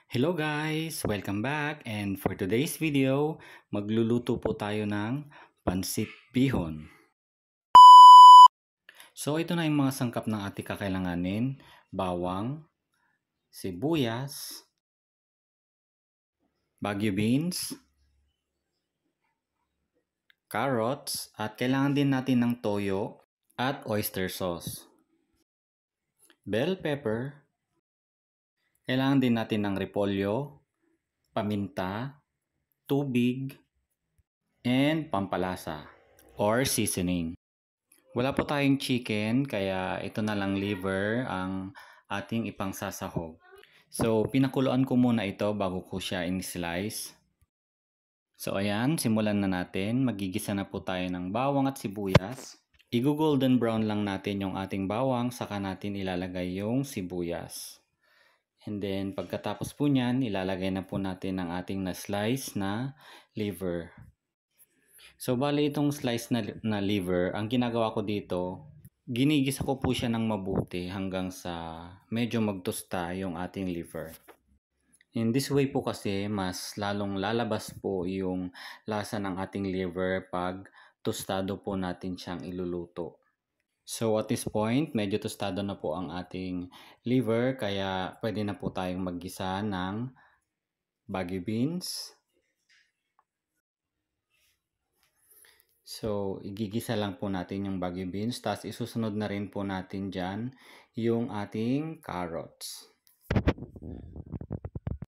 Hello guys! Welcome back, and for today's video, magluluto po tayo ng pansit bihon. So ito na yung mga sangkap ng ating kakailanganin: bawang, sibuyas, Baguio beans, carrots, at kailangan din natin ng toyo at oyster sauce. Bell pepper, kailangan din natin ng repolyo, paminta, tubig, and pampalasa or seasoning. Wala po tayong chicken, kaya ito na lang liver ang ating ipangsasahog. So, pinakuluan ko muna ito bago ko siya in-slice. So, ayan, simulan na natin. Magigisa na po tayo ng bawang at sibuyas. I-golden brown lang natin yung ating bawang, saka natin ilalagay yung sibuyas. And then, pagkatapos po niyan, ilalagay na po natin ang ating na-slice na liver. So, bali itong slice na liver, ang ginagawa ko dito, ginigisa ko po siya ng mabuti hanggang sa medyo magtusta yung ating liver. In this way po kasi, mas lalong lalabas po yung lasa ng ating liver pag tostado po natin siyang iluluto. So at this point, medyo tostado na po ang ating liver, kaya pwede na po tayong maggisa ng Baguio beans. So, igigisa lang po natin yung Baguio beans. Tapos, isusunod na rin po natin dyan yung ating carrots.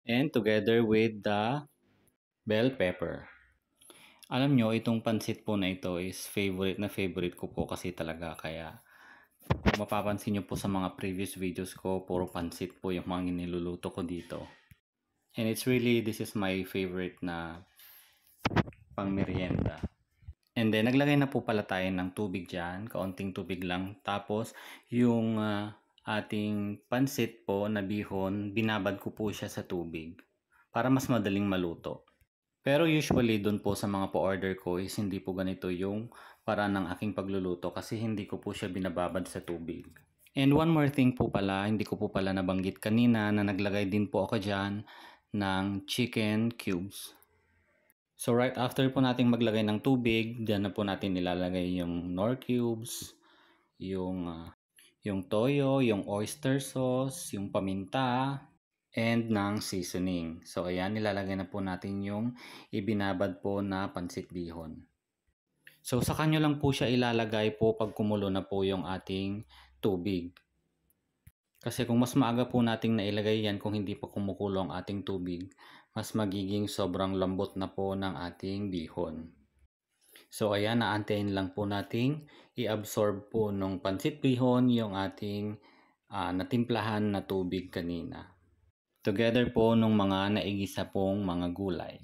And together with the bell pepper. Alam nyo, itong pansit po na ito is favorite na favorite ko po kasi talaga. Kaya, kung mapapansin nyo po sa mga previous videos ko, puro pansit po yung mga niluluto ko dito. And it's really, this is my favorite na pang merienda. And then, naglagay na po pala tayo ng tubig dyan. Kaunting tubig lang. Tapos, yung ating pansit po na bihon, binabad ko po siya sa tubig para mas madaling maluto. Pero usually, dun po sa mga pa-order ko is hindi po ganito yung paraan ng aking pagluluto kasi hindi ko po siya binababad sa tubig. And one more thing po pala, hindi ko po pala nabanggit kanina na naglagay din po ako dyan ng chicken cubes. So right after po nating maglagay ng tubig, diyan na po natin ilalagay yung Knorr cubes, yung toyo, yung oyster sauce, yung paminta, and ng seasoning. So ayan, nilalagay na po natin yung ibinabad po na pansit bihon. So sa kanyo lang po siya ilalagay po pag kumulo na po yung ating tubig. Kasi kung mas maaga po nating nailagay yan kung hindi pa kumukulo ang ating tubig, mas magiging sobrang lambot na po ng ating bihon. So ayan, naantayin lang po nating i-absorb po nung pansit bihon yung ating natimplahan na tubig kanina. Together po nung mga naigisa pong mga gulay.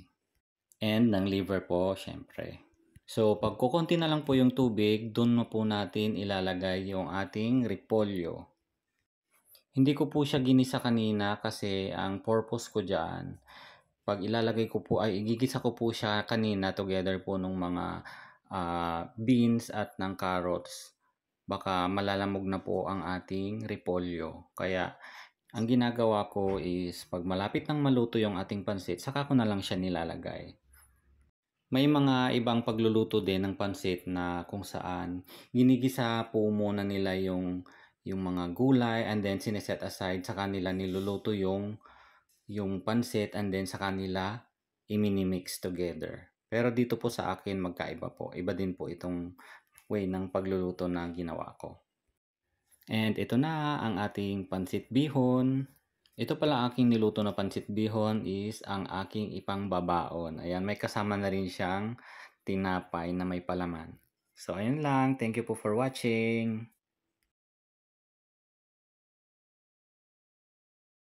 And ng liver po, syempre. So pag kukunti na lang po yung tubig, dun na po natin ilalagay yung ating repolyo. Hindi ko po siya ginisa kanina kasi ang purpose ko dyan, pag ilalagay ko po ay igigisa ko po siya kanina together po nung mga beans at ng carrots. Baka malalamog na po ang ating repolyo. Kaya ang ginagawa ko is pag malapit nang maluto yung ating pansit, saka ko na lang siya nilalagay. May mga ibang pagluluto din ng pansit na kung saan ginigisa po muna nila yung mga gulay and then sineset aside, saka nila niluluto yung pansit and then sa kanila i-mini-mix together. Pero dito po sa akin magkaiba po. Iba din po itong way ng pagluluto na ginawa ko. And ito na ang ating pansit bihon. Ito pala aking niluto na pansit bihon is ang aking ipangbabaon. Ayan, may kasama na rin siyang tinapay na may palaman. So ayun lang. Thank you po for watching.